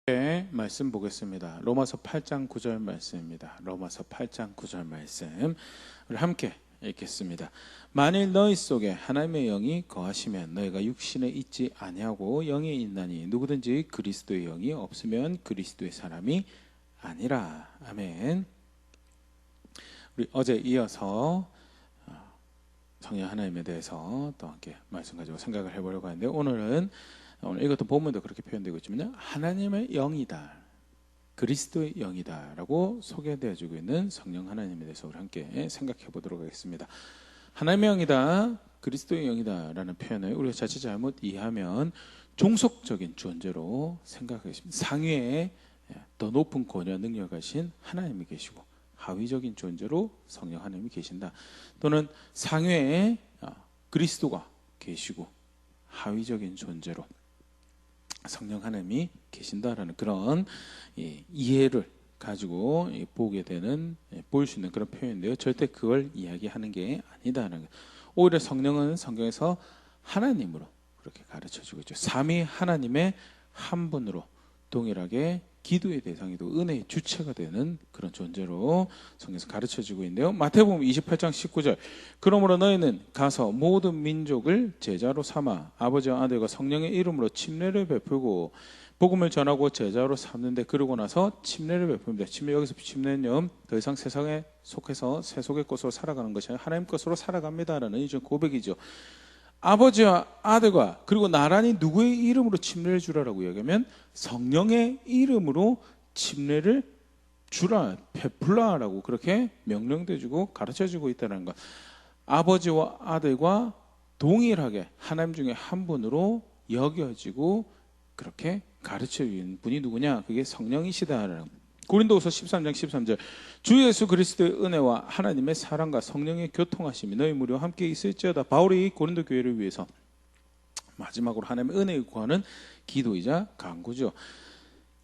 네, 말씀 보겠습니다. 로마서 8장 9절 말씀입니다. 로마서 8장 9절 말씀 우리 함께 읽겠습니다. 만일 너희 속에 하나님의 영이 거하시면 너희가 육신에 있지 아니하고 영에 있나니 누구든지 그리스도의 영이 없으면 그리스도의 사람이 아니라. 아멘. 우리 어제 이어서 성령 하나님에 대해서 또 함께 말씀 가지고 생각을 해보려고 하는데, 오늘 이것도 본문도 그렇게 표현되고 있지만 하나님의 영이다, 그리스도의 영이다 라고 소개되어지고 있는 성령 하나님에 대해서 우리 함께 생각해 보도록 하겠습니다. 하나님의 영이다, 그리스도의 영이다 라는 표현을 우리가 자칫 잘못 이해하면 종속적인 존재로 생각하겠습니다. 상위에 더 높은 권위와 능력을 가신 하나님이 계시고 하위적인 존재로 성령 하나님이 계신다, 또는 상위에 그리스도가 계시고 하위적인 존재로 성령 하나님이 계신다라는 그런 이해를 가지고 볼 수 있는 그런 표현인데요, 절대 그걸 이야기하는 게 아니다라는 거예요. 오히려 성령은 성경에서 하나님으로 그렇게 가르쳐주고 있죠. 삼위 하나님의 한 분으로 동일하게 기도의 대상이고 은혜의 주체가 되는 그런 존재로 성경에서 가르쳐주고 있는데요, 마태복음 28장 19절 그러므로 너희는 가서 모든 민족을 제자로 삼아 아버지와 아들과 성령의 이름으로 침례를 베풀고 복음을 전하고 제자로 삼는데, 그러고 나서 침례를 베풉니다. 여기서 침례는요, 더 이상 세상에 속해서 세속의 것으로 살아가는 것이 아니라 하나님 것으로 살아갑니다라는 이제 고백이죠. 아버지와 아들과 그리고 나란히 누구의 이름으로 침례를 주라라고 이야기하면 성령의 이름으로 침례를 주라, 베풀라라고 그렇게 명령되어주고 가르쳐주고 있다는 것. 아버지와 아들과 동일하게 하나님 중에 한 분으로 여겨지고 그렇게 가르쳐주는 분이 누구냐? 그게 성령이시다라는 것. 고린도후서 13장 13절 주 예수 그리스도의 은혜와 하나님의 사랑과 성령의 교통하심이 너희 무리와 함께 있을지어다. 바울이 고린도 교회를 위해서 마지막으로 하나님의 은혜를 구하는 기도이자 간구죠.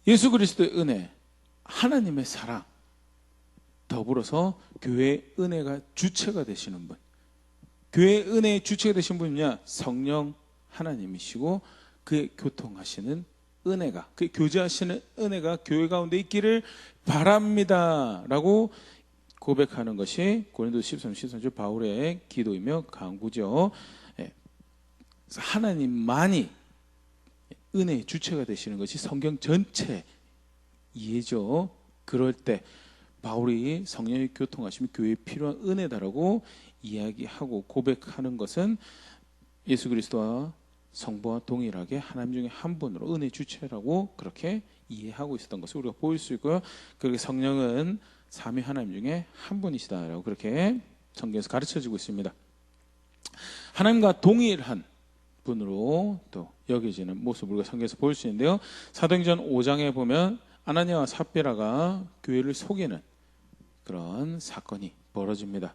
예수 그리스도의 은혜, 하나님의 사랑, 더불어서 교회의 은혜가 주체가 되시는 분, 교회의 은혜의 주체가 되신 분이냐? 성령 하나님이시고 그의 교통하시는 은혜가, 그 교제하시는 은혜가 교회 가운데 있기를 바랍니다 라고 고백하는 것이 고린도서 13, 13절 바울의 기도이며 간구죠. 하나님만이 은혜의 주체가 되시는 것이 성경 전체 이해죠. 그럴 때 바울이 성령의 교통하심이 교회에 필요한 은혜다라고 이야기하고 고백하는 것은 예수 그리스도와 성부와 동일하게 하나님 중에 한 분으로 은혜 주체라고 그렇게 이해하고 있었던 것을 우리가 보일 수 있고요. 그렇게 성령은 삼위 하나님 중에 한 분이시다라고 그렇게 성경에서 가르쳐주고 있습니다. 하나님과 동일한 분으로 또 여겨지는 모습을 우리가 성경에서 볼 수 있는데요, 사도행전 5장에 보면 아나니아와 삽비라가 교회를 속이는 그런 사건이 벌어집니다.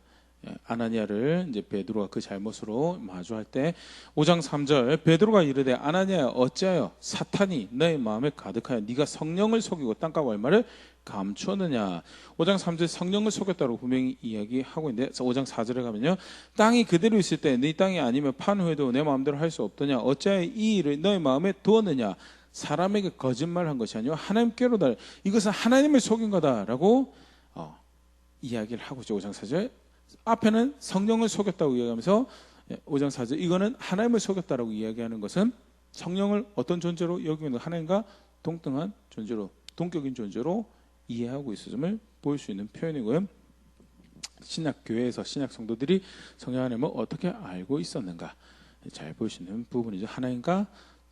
아나니아를 이제 베드로가 그 잘못으로 마주할 때 5장 3절 베드로가 이르되 아나니아야 어찌하여 사탄이 너의 마음에 가득하여 네가 성령을 속이고 땅과 얼마를 감추었느냐. 5장 3절 성령을 속였다고 분명히 이야기하고 있는데 5장 4절에 가면요, 땅이 그대로 있을 때 네 땅이 아니면 판후에도 내 마음대로 할 수 없더냐. 어찌하여 이 일을 너의 마음에 두었느냐. 사람에게 거짓말한 것이 아니요 하나님께로다. 이것은 하나님을 속인 거다라고 이야기를 하고 있죠. 5장 4절 앞에는 성령을 속였다고 이야기하면서 5장 4절 이거는 하나님을 속였다라고 이야기하는 것은 성령을 어떤 존재로 여기는 하나님과 동등한 존재로, 동격인 존재로 이해하고 있음을 보일 수 있는 표현이고요. 신약 교회에서 신약 성도들이 성령 하나님을 어떻게 알고 있었는가 잘 볼 수 있는 부분이죠. 하나님과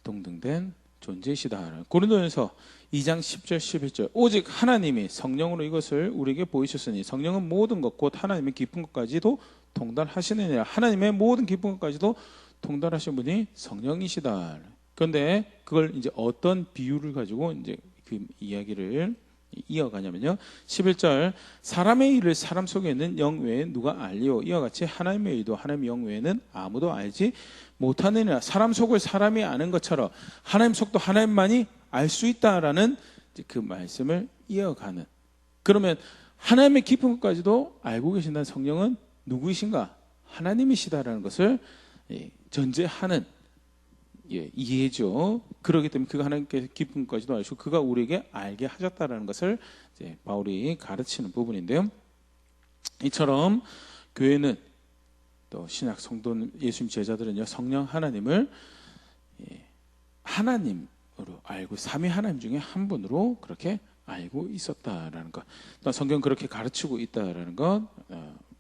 동등된 존재이시다. 고린도전서 2장 10절 11절 오직 하나님이 성령으로 이것을 우리에게 보이셨으니 성령은 모든 것 곧 하나님의 깊은 것까지도 통달하시느니라. 하나님의 모든 깊은 것까지도 통달하신 분이 성령이시다. 그런데 그걸 이제 어떤 비유를 가지고 이제 그 이야기를 이어가냐면요, 11절 사람의 일을 사람 속에 있는 영 외에 누가 알리오. 이와 같이 하나님의 일도 하나님의 영 외에는 아무도 알지 못하느니라. 사람 속을 사람이 아는 것처럼 하나님 속도 하나님만이 알 수 있다라는 그 말씀을 이어가는, 그러면 하나님의 깊은 것까지도 알고 계신다는 성령은 누구이신가? 하나님이시다라는 것을 전제하는 이해죠. 그렇기 때문에 그가 하나님께 기쁨까지도 아시고 그가 우리에게 알게 하셨다라는 것을 이제 바울이 가르치는 부분인데요. 이처럼 교회는 또 신약 성도 예수님 제자들은요, 성령 하나님을 하나님으로 알고 삼위 하나님 중에 한 분으로 그렇게 알고 있었다라는 것, 또 성경 그렇게 가르치고 있다라는 것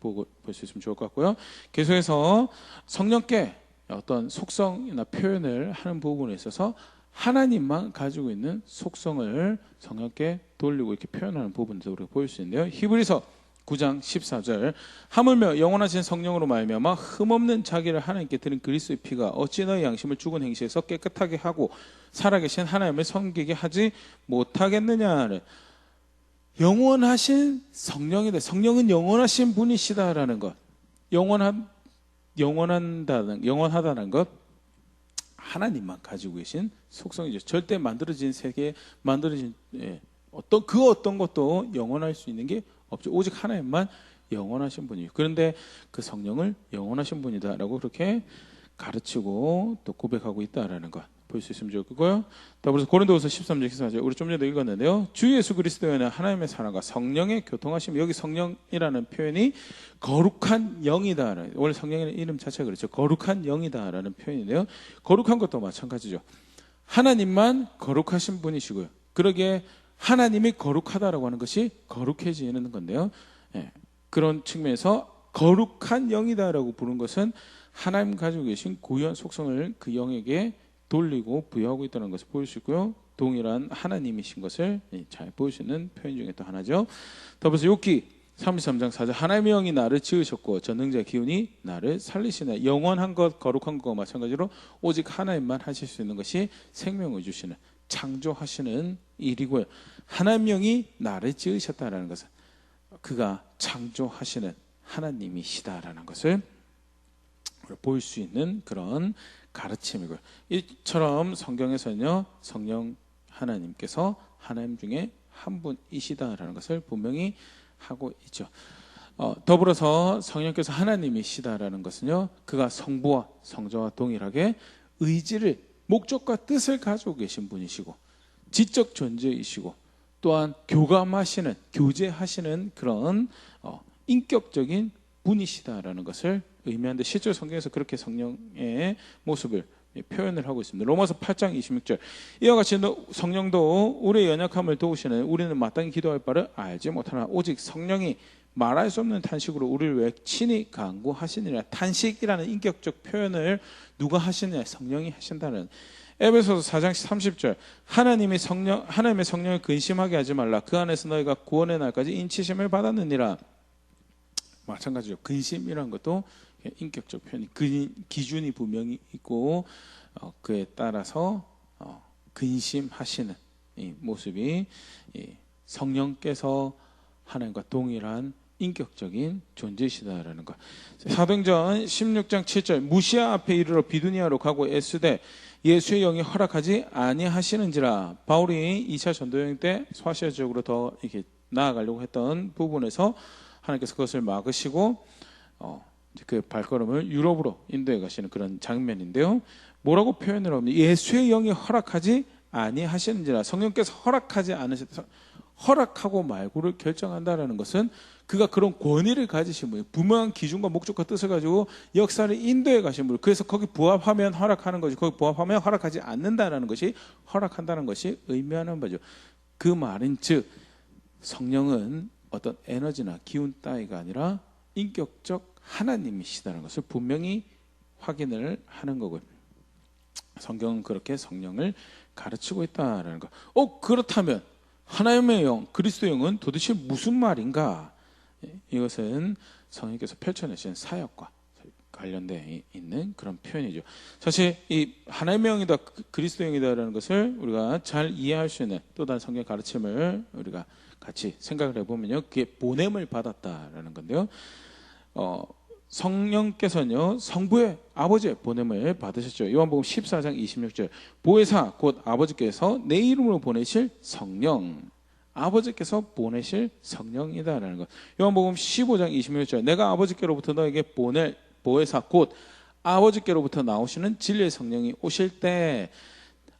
보고 볼 수 있으면 좋을 것 같고요. 계속해서 성령께 어떤 속성이나 표현을 하는 부분에 있어서 하나님만 가지고 있는 속성을 성령께 돌리고 이렇게 표현하는 부분도 우리가 보일 수 있는데요. 히브리서 9장 14절, 하물며 영원하신 성령으로 말미암아 흠없는 자기를 하나님께 드린 그리스도의 피가 어찌 너희 양심을 죽은 행실에서 깨끗하게 하고 살아계신 하나님을 섬기게 하지 못하겠느냐를, 영원하신 성령이다. 성령은 영원하신 분이시다라는 것, 영원하다는 것, 하나님만 가지고 계신 속성이죠. 절대 만들어진 세계, 어떤 것도 영원할 수 있는 게 없죠. 오직 하나님만 영원하신 분이에요. 그런데 그 성령을 영원하신 분이다라고 그렇게 가르치고 또 고백하고 있다라는 것 볼 수 있으면 좋겠고요. 더불어서 고린도후서 13장 14절, 우리 좀 전에 읽었는데요. 주 예수 그리스도에는 하나님의 사랑과 성령의 교통하심, 여기 성령이라는 표현이 거룩한 영이다. 원래 성령의 이름 자체가 그렇죠. 거룩한 영이다라는 표현인데요. 거룩한 것도 마찬가지죠. 하나님만 거룩하신 분이시고요. 그러기에 하나님이 거룩하다라고 하는 것이 거룩해지는 건데요. 그런 측면에서 거룩한 영이다라고 부른 것은 하나님 가지고 계신 고유한 속성을 그 영에게 돌리고 부여하고 있다는 것을 보일 수 있고요. 동일한 하나님이신 것을 잘 보일 수 있는 표현 중에 또 하나죠. 더불어서 욥기 33장 4절, 하나님의 영이 나를 지으셨고 전능자의 기운이 나를 살리시네. 영원한 것, 거룩한 것과 마찬가지로 오직 하나님만 하실 수 있는 것이 생명을 주시는, 창조하시는 일이고요. 하나님의 영이 나를 지으셨다라는 것은 그가 창조하시는 하나님이시다라는 것을 보일 수 있는 그런 가르침이고요. 이처럼 성경에서는요, 성령 하나님께서 하나님 중에 한 분이시다라는 것을 분명히 하고 있죠. 더불어서 성령께서 하나님이시다라는 것은요, 그가 성부와 성자와 동일하게 의지를, 목적과 뜻을 가지고 계신 분이시고 지적 존재이시고 또한 교감하시는, 교제하시는 그런 인격적인 분이시다라는 것을 의미하는데, 실제로 성경에서 그렇게 성령의 모습을 표현을 하고 있습니다. 로마서 8장 26절, 이와 같이 성령도 우리의 연약함을 도우시는 우리는 마땅히 기도할 바를 알지 못하나 오직 성령이 말할 수 없는 탄식으로 우리를 왜 친히 간구하시느냐. 탄식이라는 인격적 표현을 누가 하시느냐? 성령이 하신다는. 에베소서 4장 30절, 하나님의 성령을 근심하게 하지 말라. 그 안에서 너희가 구원의 날까지 인치심을 받았느니라. 마찬가지죠. 근심이라는 것도 인격적 표현이, 기준이 분명히 있고 그에 따라서 근심하시는 이 모습이 성령께서 하나님과 동일한 인격적인 존재이시다라는 것. 사도행전 16장 7절, 무시아 앞에 이르러 비두니아로 가고 애쓰되 예수의 영이 허락하지 아니하시는지라. 바울이 2차 전도여행 때 소아시아 지역으로 더 이렇게 나아가려고 했던 부분에서 하나님께서 그것을 막으시고 그 발걸음을 유럽으로 인도해 가시는 그런 장면인데요. 뭐라고 표현을 하면 예수의 영이 허락하지 아니하시는지라. 성령께서 허락하지 않으셨다. 허락하고 말고를 결정한다라는 것은 그가 그런 권위를 가지신 분이에요. 분명한 기준과 목적과 뜻을 가지고 역사를 인도해 가신 분. 그래서 거기 부합하면 허락하는 거지, 거기 부합하면 허락하지 않는다라는 것이, 허락한다는 것이 의미하는 바죠. 그 말인 즉 성령은 어떤 에너지나 기운 따위가 아니라 인격적 하나님이시다는 것을 분명히 확인을 하는 거고요. 성경은 그렇게 성령을 가르치고 있다는 것. 그렇다면 하나님의 영, 그리스도의 영은 도대체 무슨 말인가? 이것은 성령께서 펼쳐내신 사역과 관련되어 있는 그런 표현이죠. 사실 이 하나님의 영이다, 그리스도의 영이다라는 것을 우리가 잘 이해할 수 있는 또 다른 성경 가르침을 우리가 같이 생각을 해보면요, 그게 보냄을 받았다라는 건데요. 성령께서는요, 성부의 아버지의 보냄을 받으셨죠. 요한복음 14장 26절, 보혜사 곧 아버지께서 내 이름으로 보내실 성령, 아버지께서 보내실 성령이다라는 것. 요한복음 15장 26절, 내가 아버지께로부터 너에게 보낼 보혜사 곧 아버지께로부터 나오시는 진리의 성령이 오실 때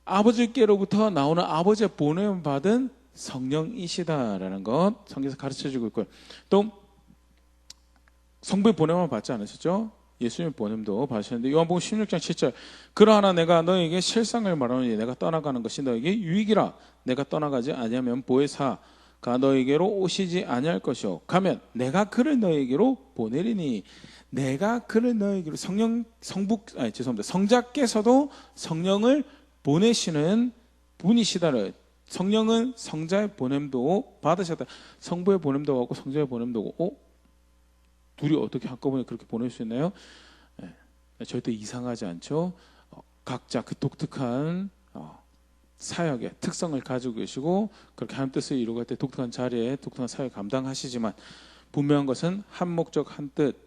아버지께로부터 나오는 아버지의 보냄을 받은 성령이시다라는 것 성경에서 가르쳐주고 있고요. 또 성부의 보냄을 받지 않으셨죠? 예수님의 보냄도 받으셨는데 요한복음 16장 7절 그러하나 내가 너에게 실상을 말하노니 내가 떠나가는 것이 너에게 유익이라 내가 떠나가지 아니하면 보혜사가 너에게로 오시지 아니할 것이요 가면 내가 그를 너에게로 보내리니 내가 그를 너에게로 성자께서도 성령을 보내시는 분이시다를 성령은 성자의 보냄도 받으셨다. 성부의 보냄도 하고 성자의 보냄도 하고 둘이 어떻게 한꺼번에 그렇게 보낼 수 있나요? 절대 이상하지 않죠. 각자 그 독특한 사역의 특성을 가지고 계시고 그렇게 하나님 뜻을 이루갈 때 독특한 자리에 독특한 사역을 감당하시지만 분명한 것은 한 목적 한 뜻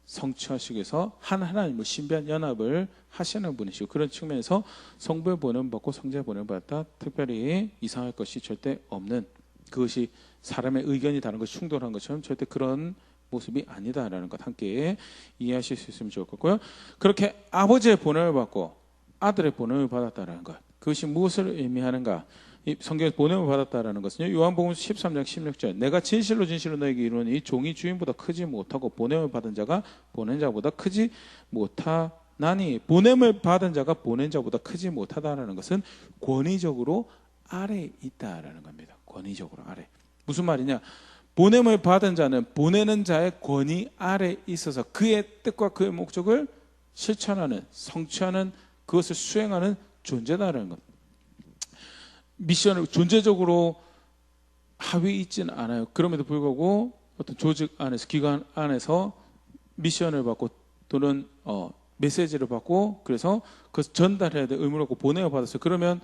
성취하시기 위해서 한 하나님을 신비한 연합을 하시는 분이시고 그런 측면에서 성부의 보냄을 받고 성자의 보냄을 받다 특별히 이상할 것이 절대 없는 그것이 사람의 의견이 다른 것이 충돌한 것처럼 절대 그런 모습이 아니다라는 것 함께 이해하실 수 있으면 좋을 것 같고요. 그렇게 아버지의 보냄을 받고 아들의 보냄을 받았다라는 것 그것이 무엇을 의미하는가? 이 성경에서 보냄을 받았다라는 것은요. 요한복음 13장 16절 내가 진실로 진실로 너에게 이르노니 종이 주인보다 크지 못하고 보냄을 받은 자가 보낸 자보다 크지 못하나니 보냄을 받은 자가 보낸 자보다 크지 못하다라는 것은 권위적으로 아래에 있다라는 겁니다. 권위적으로 아래. 무슨 말이냐? 보냄을 받은 자는 보내는 자의 권위 아래에 있어서 그의 뜻과 그의 목적을 실천하는 성취하는 그것을 수행하는 존재다라는 것. 미션을 존재적으로 하위에 있지는 않아요. 그럼에도 불구하고 어떤 조직 안에서 기관 안에서 미션을 받고 또는 메시지를 받고 그래서 그것을 전달해야 될 의무를 갖고 보냄을 받았어요. 그러면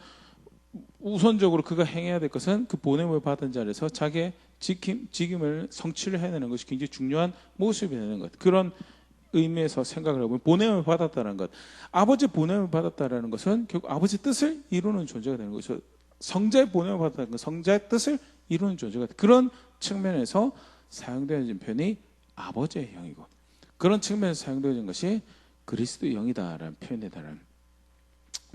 우선적으로 그가 행해야 될 것은 그 보냄을 받은 자리에서 자기의 직임을 성취를 해내는 것이 굉장히 중요한 모습이 되는 것. 그런 의미에서 생각을 해보면 보냄을 받았다는 것. 아버지 보냄을 받았다는 것은 결국 아버지 뜻을 이루는 존재가 되는 것이죠. 성자의 보냄을 받았다는 것, 성자의 뜻을 이루는 존재가 되는 그런 측면에서 사용되어진 표현이 아버지의 영이고 그런 측면에서 사용되어진 것이 그리스도의 영이다라는 표현이다라는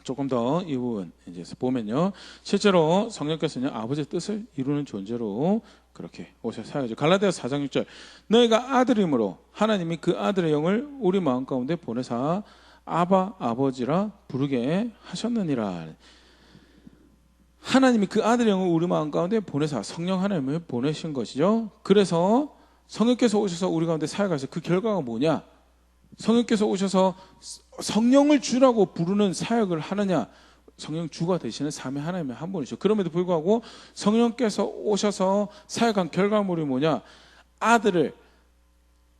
조금 더 이 부분 이제 보면요. 실제로 성령께서는 아버지의 뜻을 이루는 존재로 그렇게 오셔서 사용하죠. 갈라디아서 4장 6절 너희가 아들임으로 하나님이 그 아들의 영을 우리 마음 가운데 보내사 아바 아버지라 부르게 하셨느니라. 하나님이 그 아들의 영을 우리 마음 가운데 보내사 성령 하나님을 보내신 것이죠. 그래서 성령께서 오셔서 우리 가운데 사역하셔서 그 결과가 뭐냐? 성령께서 오셔서 성령을 주라고 부르는 사역을 하느냐? 성령 주가 되시는 삼위 하나님의 한 분이죠. 그럼에도 불구하고 성령께서 오셔서 사역한 결과물이 뭐냐? 아들을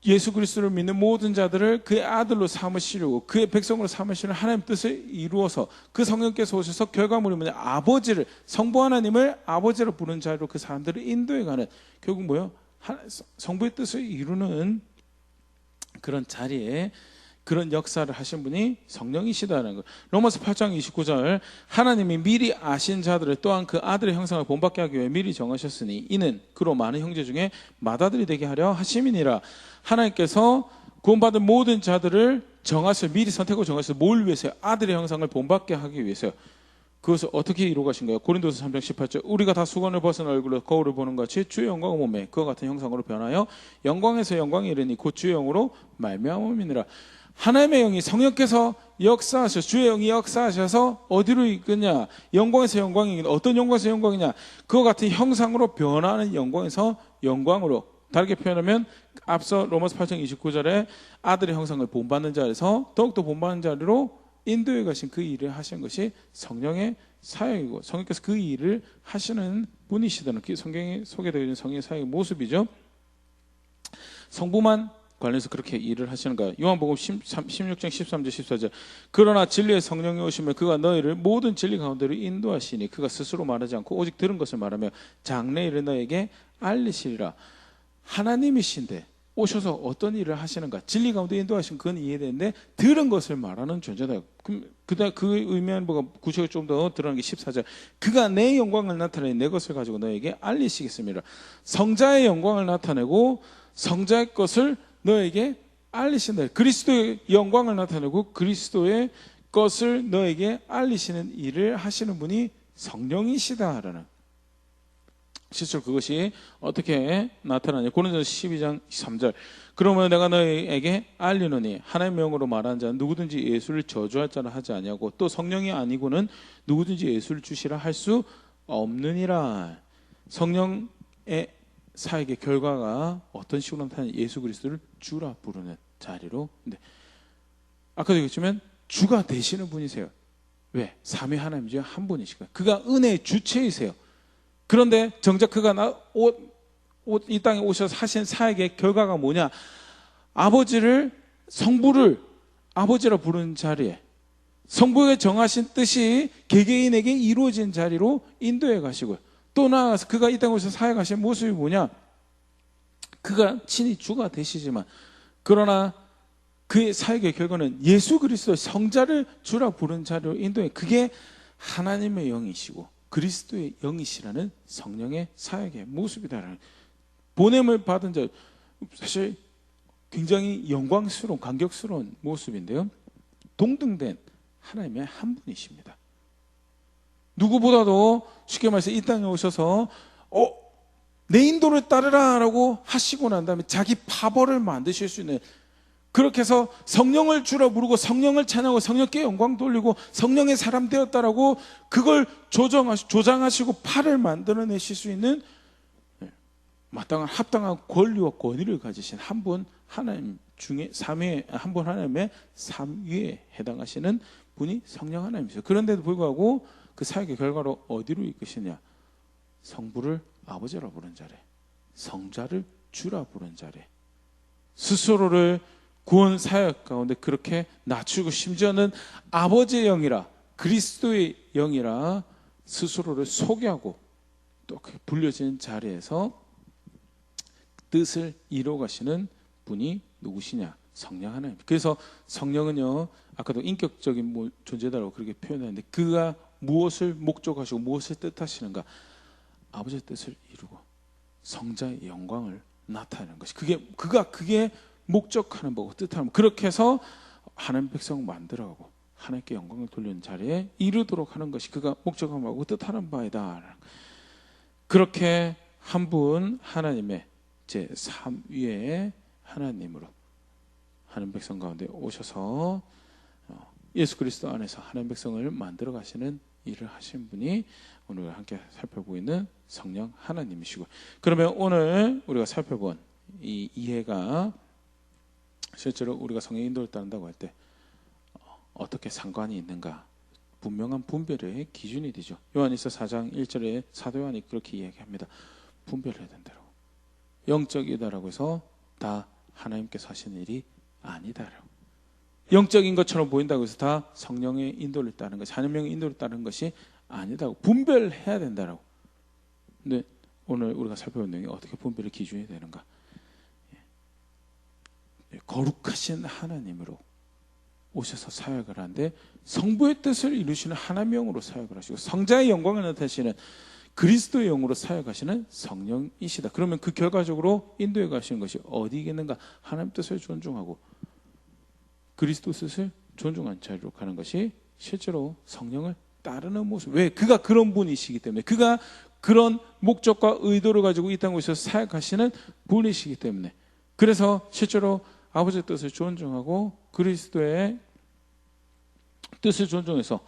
예수 그리스도를 믿는 모든 자들을 그의 아들로 삼으시려고 그의 백성으로 삼으시는 하나님 뜻을 이루어서 그 성령께서 오셔서 결과물이 뭐냐? 아버지를 성부 하나님을 아버지로 부르는 자리로 그 사람들을 인도해가는 결국 뭐예요? 성부의 뜻을 이루는 그런 자리에 그런 역사를 하신 분이 성령이시다는 것. 로마서 8장 29절 하나님이 미리 아신 자들을 또한 그 아들의 형상을 본받게 하기 위해 미리 정하셨으니 이는 그로 많은 형제 중에 맏아들이 되게 하려 하심이니라. 하나님께서 구원받은 모든 자들을 정하셔 미리 선택하고 정하셔서 뭘 위해서요? 아들의 형상을 본받게 하기 위해서요. 그것을 어떻게 이루어 가신 거예요? 고린도서 3장 18절 우리가 다 수건을 벗은 얼굴로 거울을 보는 것 같이 주의 영광을 몸에 그와 같은 형상으로 변하여 영광에서 영광에 이르니 곧 주의 영으로 말미암음이니라. 하나님의 영이 성령께서 역사하셔서 주의 영이 역사하셔서 어디로 이끄냐? 영광에서 영광이 어떤 영광에서 영광이냐? 그와 같은 형상으로 변하는 영광에서 영광으로 다르게 표현하면 앞서 로마서 8장 29절에 아들의 형상을 본받는 자리에서 더욱더 본받는 자리로 인도에 가신 그 일을 하신 것이 성령의 사역이고 성령께서 그 일을 하시는 분이시다는 성경에 소개되어 있는 성령의 사역의 모습이죠. 성부만 관련해서 그렇게 일을 하시는 거야. 요한복음 16장 13절 14절 그러나 진리의 성령이 오시면 그가 너희를 모든 진리 가운데로 인도하시니 그가 스스로 말하지 않고 오직 들은 것을 말하며 장래 일을 너에게 알리시리라. 하나님이신데 오셔서 어떤 일을 하시는가? 진리 가운데 인도하신 그건 이해되는데 들은 것을 말하는 존재다. 그다음 그 의미하는 뭐가 구체적으로 좀 더 드러나는 게 14절 그가 내 영광을 나타내 내 것을 가지고 너에게 알리시겠습니다. 성자의 영광을 나타내고 성자의 것을 너에게 알리신다. 그리스도의 영광을 나타내고 그리스도의 것을 너에게 알리시는 일을 하시는 분이 성령이시다라는, 실제로 그것이 어떻게 나타나냐. 고린도전서 12장 3절. 그러면 내가 너에게 알리노니 하나님의 영으로 말하는 자는 누구든지 예수를 저주할 자라 하지 아니하고 또 성령이 아니고는 누구든지 예수를 주시라 할 수 없느니라. 성령의 사역의 결과가 어떤 식으로 나타나냐. 예수 그리스도를 주라 부르는 자리로. 근데 아까도 얘기했지만 주가 되시는 분이세요. 왜? 삼위 하나님 중에 한 분이시고 그가 은혜의 주체이세요. 그런데 정작 그가 이 땅에 오셔서 하신 사역의 결과가 뭐냐? 아버지를, 성부를 아버지라 부르는 자리에 성부의 정하신 뜻이 개개인에게 이루어진 자리로 인도해 가시고요. 또 나아가서 그가 이 땅에 오셔서 사역하신 모습이 뭐냐? 그가 친히 주가 되시지만 그러나 그의 사역의 결과는 예수 그리스도의 성자를 주라 부르는 자리로 인도해. 그게 하나님의 영이시고 그리스도의 영이시라는 성령의 사역의 모습이다라는, 보냄을 받은 자, 사실 굉장히 영광스러운 감격스러운 모습인데요. 동등된 하나님의 한 분이십니다. 누구보다도 쉽게 말해서 이 땅에 오셔서 내 인도를 따르라라고 하시고 난 다음에 자기 파벌을 만드실 수 있는, 그렇게 해서 성령을 주라 부르고 성령을 찬양하고 성령께 영광 돌리고 성령의 사람 되었다라고 그걸 조장하시고 팔을 만들어내실 수 있는 마땅한 합당한 권리와 권위를 가지신 한 분, 하나님 중에 한 분, 하나님의 삼위에 해당하시는 분이 성령 하나님이세요. 그런데도 불구하고 그 사역의 결과로 어디로 이끄시냐? 성부를 아버지라 부른 자리, 성자를 주라 부른 자리, 스스로를 구원 사역 가운데 그렇게 낮추고 심지어는 아버지의 영이라 그리스도의 영이라 스스로를 소개하고 또 불려진 자리에서 뜻을 이루어 가시는 분이 누구시냐? 성령 하나님. 그래서 성령은요, 아까도 인격적인 존재다라고 그렇게 표현했는데 그가 무엇을 목적하시고 무엇을 뜻하시는가? 아버지의 뜻을 이루고 성자의 영광을 나타내는 것이 그게 목적하는 거고 뜻하는, 그렇게 해서 하나님 백성 만들어가고 하나님께 영광을 돌리는 자리에 이르도록 하는 것이 그가 목적한 바고 뜻하는 바이다. 그렇게 한 분 하나님의 제3위의 하나님으로 하나님 백성 가운데 오셔서 예수 그리스도 안에서 하나님 백성을 만들어 가시는 일을 하신 분이 오늘 함께 살펴보고 있는 성령 하나님이시고, 그러면 오늘 우리가 살펴본 이 이해가 실제로 우리가 성령 인도를 따른다고 할 때 어떻게 상관이 있는가? 분명한 분별의 기준이 되죠. 요한일서 4장 1절에 사도 요한이 그렇게 이야기합니다. 분별해야 된다고. 영적이다라고 해서 다 하나님께서 하시는 일이 아니다라고. 영적인 것처럼 보인다고 해서 다 성령의 인도를 따르는 것이, 하나님의 인도를 따르는 것이 아니다고. 분별해야 된다라고. 근데 오늘 우리가 살펴본 내용이 어떻게 분별의 기준이 되는가? 거룩하신 하나님으로 오셔서 사역을 하는데 성부의 뜻을 이루시는 하나님의 영으로 사역을 하시고 성자의 영광을 나타내시는 그리스도의 영으로 사역하시는 성령이시다. 그러면 그 결과적으로 인도해 가시는 것이 어디겠는가? 하나님 뜻을 존중하고 그리스도 뜻을 존중한 자리로 가는 것이 실제로 성령을 따르는 모습. 왜? 그가 그런 분이시기 때문에, 그가 그런 목적과 의도를 가지고 이 땅에 오셔서 사역하시는 분이시기 때문에, 그래서 실제로 아버지의 뜻을 존중하고 그리스도의 뜻을 존중해서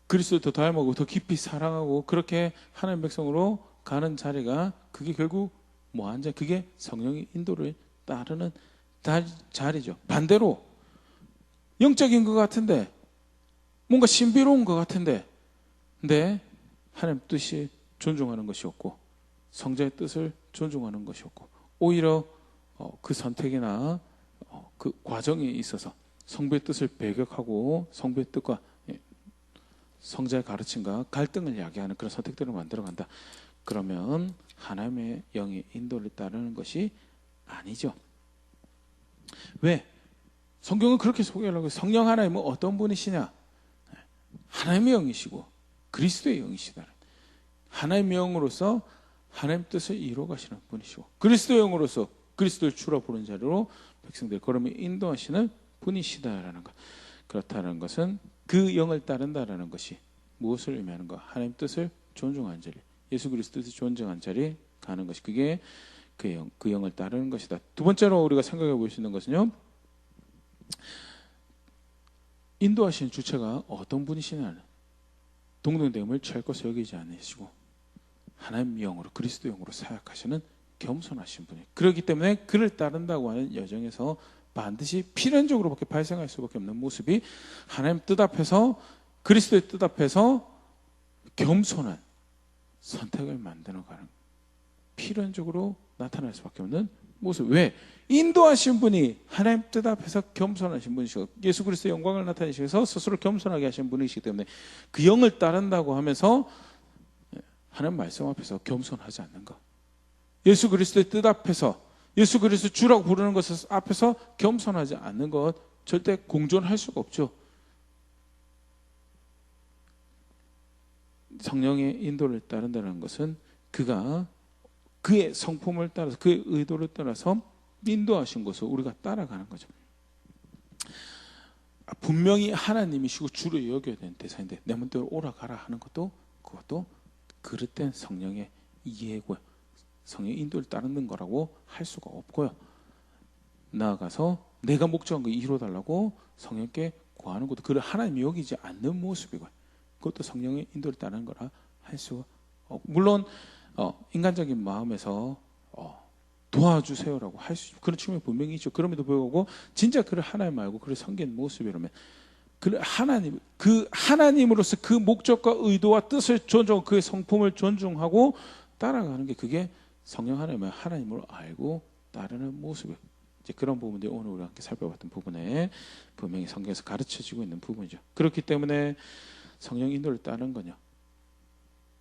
그리스도를 더 닮아가고 더 깊이 사랑하고 그렇게 하나님 백성으로 가는 자리가, 그게 결국 그게 성령의 인도를 따르는 자리죠. 반대로 영적인 것 같은데 뭔가 신비로운 것 같은데 근데 하나님 뜻이 존중하는 것이 없고 성자의 뜻을 존중하는 것이 없고 오히려 그 선택이나 그 과정에 있어서 성부의 뜻을 배격하고 성부의 뜻과 성자의 가르침과 갈등을 야기하는 그런 선택들을 만들어간다. 그러면 하나님의 영의 인도를 따르는 것이 아니죠. 왜? 성경은 그렇게 소개하려고 해요. 성령 하나님은 어떤 분이시냐? 하나님의 영이시고 그리스도의 영이시다. 하나님의 영으로서 하나님 뜻을 이루어 가시는 분이시고 그리스도의 영으로서 그리스도를 주라 부르는 자리로 백성들 걸음을 인도하시는 분이시다라는 것. 그렇다는 것은 그 영을 따른다라는 것이 무엇을 의미하는가? 하나님 뜻을 존중한 자리, 예수 그리스도 뜻을 존중한 자리 가는 것이 그게 그 영을 따르는 것이다. 두 번째로 우리가 생각해 볼 수 있는 것은요, 인도하시는 주체가 어떤 분이시냐는 동등됨을 취할 것을 여기지 않으시고 하나님 영으로 그리스도 영으로 사역하시는 겸손하신 분이. 그렇기 때문에 그를 따른다고 하는 여정에서 반드시 필연적으로밖에 발생할 수밖에 없는 모습이 하나님 뜻 앞에서 그리스도의 뜻 앞에서 겸손한 선택을 만드는 가는 필연적으로 나타날 수밖에 없는 모습. 왜? 인도하신 분이 하나님 뜻 앞에서 겸손하신 분이시고 예수 그리스도의 영광을 나타내시면서 스스로 겸손하게 하신 분이시기 때문에 그 영을 따른다고 하면서 하나님 말씀 앞에서 겸손하지 않는가? 예수 그리스도의 뜻 앞에서 예수 그리스도 주라고 부르는 것 앞에서 겸손하지 않는 것 절대 공존할 수가 없죠. 성령의 인도를 따른다는 것은 그가 그의 성품을 따라서 그의 의도를 따라서 인도하신 것을 우리가 따라가는 거죠. 분명히 하나님이시고 주로 여겨야 되는 대상인데 내 멋대로 오라 가라 하는 것도 그것도 그릇된 성령의 이해고요. 성령의 인도를 따르는 거라고 할 수가 없고요. 나아가서 내가 목적한 거 이루어달라고 성령께 구하는 것도 그를 하나님이 여기지 않는 모습이고요. 그것도 성령의 인도를 따르는 거라 할 수가 없고 물론 인간적인 마음에서 도와주세요라고 할 수 있고 그런 측면이 분명히 있죠. 그럼에도 불구하고 진짜 그를 하나님 알고 그를 섬기는 모습이라면 그 하나님으로서 그 목적과 의도와 뜻을 존중하고 그의 성품을 존중하고 따라가는 게 그게 성령 하나님을 알고 따르는 모습이에요. 이제 그런 부분들이 오늘 우리가 함께 살펴봤던 부분에 분명히 성경에서 가르쳐지고 있는 부분이죠. 그렇기 때문에 성령 인도를 따르는 거냐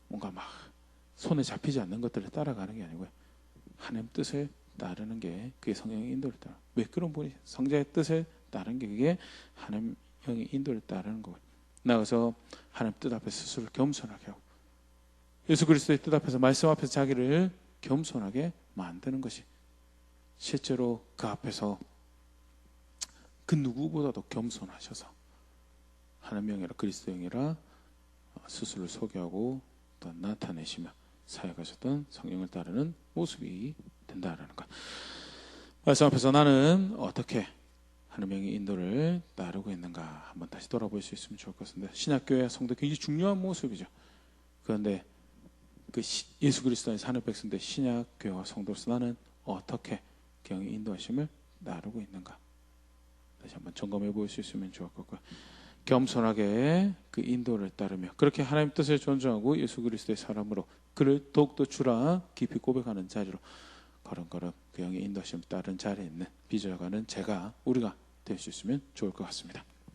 뭔가 막 손에 잡히지 않는 것들을 따라가는 게 아니고요. 하나님 뜻을 따르는 게 그게 성령의 인도를 따라. 왜 그런 분이 성자의 뜻을 따르는 게 그게 하나님 영의 인도를 따르는 거예요. 나가서 하나님 뜻 앞에 스스로 겸손하게 하고 예수 그리스도의 뜻 앞에서 말씀 앞에서 자기를 겸손하게 만드는 것이 실제로 그 앞에서 그 누구보다도 겸손하셔서 하나님 영이라 그리스도 영이라 스스로를 소개하고 또 나타내시며 사역하셨던 성령을 따르는 모습이 된다라는 것. 말씀 앞에서 나는 어떻게 하나님의 인도를 따르고 있는가 한번 다시 돌아볼 수 있으면 좋을 것 같습니다. 신약교회 성도 굉장히 중요한 모습이죠. 그런데 그 예수 그리스도 안에서 하늘 백성들 신약교회와 성도로서 나는 어떻게 영의 인도하심을 따르고 있는가 다시 한번 점검해 볼 수 있으면 좋을 것 같고요. 겸손하게 그 인도를 따르며 그렇게 하나님 뜻을 존중하고 예수 그리스도의 사람으로 그를 더욱더 주라 깊이 고백하는 자리로 걸음걸음 그 영의 인도하심을 따른 자리에 있는 빚어가는 우리가 될 수 있으면 좋을 것 같습니다.